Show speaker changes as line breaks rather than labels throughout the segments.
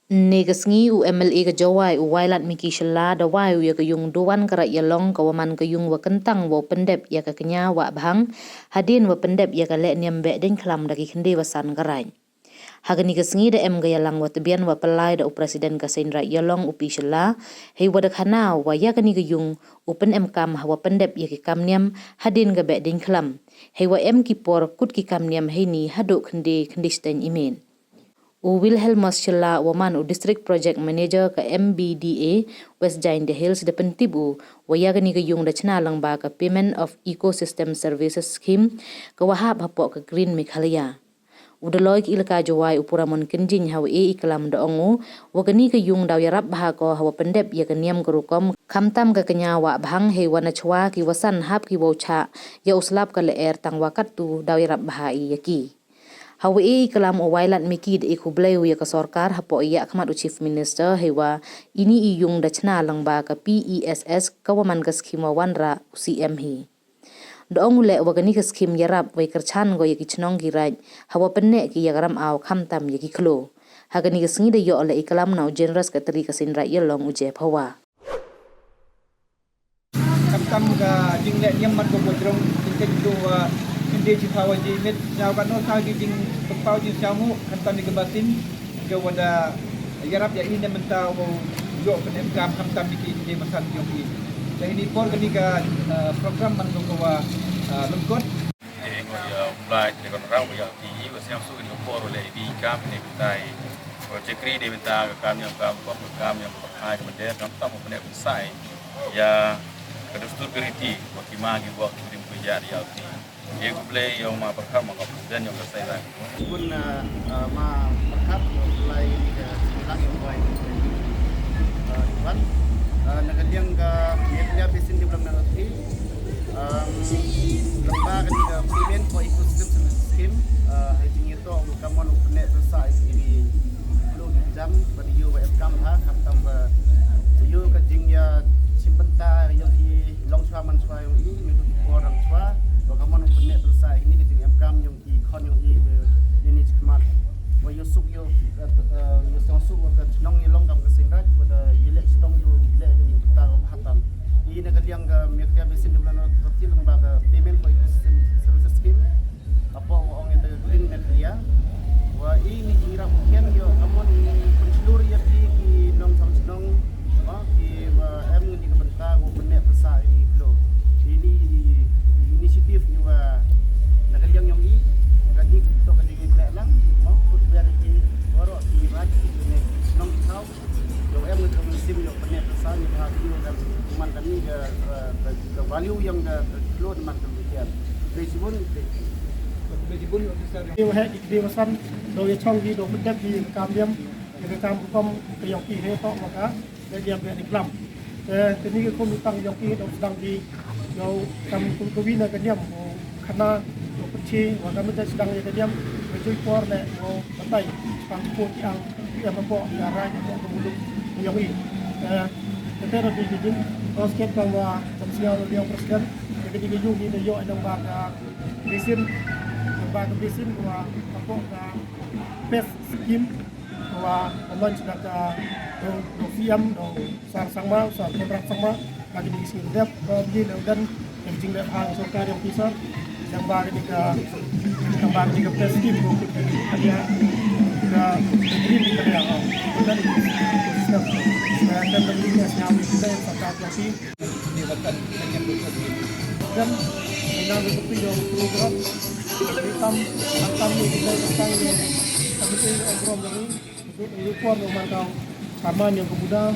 Negasngi u MLA ke Jawai u wailat miki shela da wai ya ke yung duan karat yalong kawaman ke yung wa kentang wa pendep ya ke kenya wa bhang hadin wa pendep ya ke lek niam be den klam dagi khende wasan garai. Hagani gasngi da em ga yalang wa tebian wa pelai da u presiden ka sendra yalong u pi shela hei wa da khana wa ya kani ke yung upen em kam wa pendep ya ke kam niam hadin ga be den klam hei wa em ki por kut ki kam niam hei ni hado khende sten imen. U Wilhelmus Shela waman u District Project Manager ke MBDA West Giant Hills de Pentibu wayagani ke yung da chna lang ba ke Payment of Ecosystem Services Scheme ke wahab hapok ke Green Meghalaya. Udaloy ki ilka jawai upuramon kenjing hawa iklam da ongu wagani ke yung daw yarap bah ko hawa pendep ya ke niam gerukom kamtam ke kenyawa bhang he wana chwa ki wasan hap ki wocha ya uslap ke leer tang wakat tu daw yarap bah yaki. Hawa kelam o wailat miki de iku bleu ya ke sorkar hapo iya kamat u chief minister hewa ini iyung da chna lang ba ke PESS kawaman ke skima wanra CM hi. Doong ule wagani ke skim yarap wai kerchan go yaki chnong ki raj hawa penne ki yagaram aw khamtam yaki klo. Hagani ke sngi de yo ole ikelam na u generous ke teri ke sinra yelong u je phawa.
Kamtam ga jingle nyammat ko bodrong tindu hindi jihawa ji met nyawa no tagi jing pau ji samu kamtam ni gebatin ke wada yarap ya ini menta wo yo penem kam kamtam ni ki masan yo ki. Dan ini por gani ga program man ko wa lungkot
ngo ya mulai dengan orang yang tinggi wasiam su ni por le di kam ni tai project ri de benta kam yang pakai model kamtam mo ne sai ya kedustur keriti wakima gi waktu di puja dia ti ye play yang ma perkam ma dan yang selesai lah
pun ma perkam mulai sekolah yang baik tuan nagadiang ka media besin di belakang nanti lembaga di payment for ecosystem scheme hai tinggi to kamon upne selesai ini belum jam bagi you welcome ha kamtam you ka jingya simbenta yang di longswa manswa yang ini orang swa kamon upne selesai ini ke jing MKM yang di kon yang ini cemat wa you suk you suk wa nong ni long kam ke singrat pada yilek stong you yilek ni ta hatam ini nagaliang media besin di bulan kecil lembaga payment for ecosystem services scheme apa orang yang green media wa ini jingira mungkin yo kamon pencelur ya di nong sam ki wa em ni ke benta go benek besar ini lo ini inisiatif ni wa nagaliang yang i gaji to gaji grek lang kut biar di waro di raj ni nong tau yo em ni musim yo benek besar ni hati dan man kami ke value yang keluar man kemudian bejibun
dia hek di wasan do ye chong di do bedap di kambiam ke kam kom ke yang ki he to maka dia be di klam tini ke kom tang yang ki do sedang di yo kam ku wina ke diam khana do pechi wa kam sedang ye ke diam cui por le mo batai kam ku yang dia mempo gara yang kemulung yang ini Tentara di Jin, Oscar bahwa Komisial yang Presiden, ketika juga di New York lembaga besin bahwa apa PES scheme bahwa launch data film sar sama sar kontrak sama lagi di sini dep di dan yang jingga hang sokar yang pisar yang baru di PES scheme ada green di area dan dan tentunya senyawa kita yang serta lagi
dilakukan dengan berbagai
dan dengan begitu program hitam ni kita tentang kami program ini untuk report memantau taman yang kemuda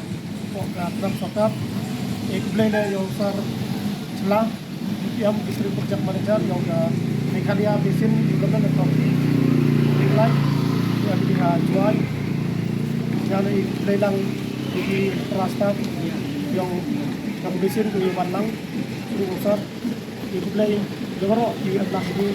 program sokap blender yang sar celah yang District Project Manager yang Meghalaya Basin Development Authority nilai yang dijual jadi lelang di Prastab yang kabupaten itu Bandang, Pusat, itu play, jawara di atas ini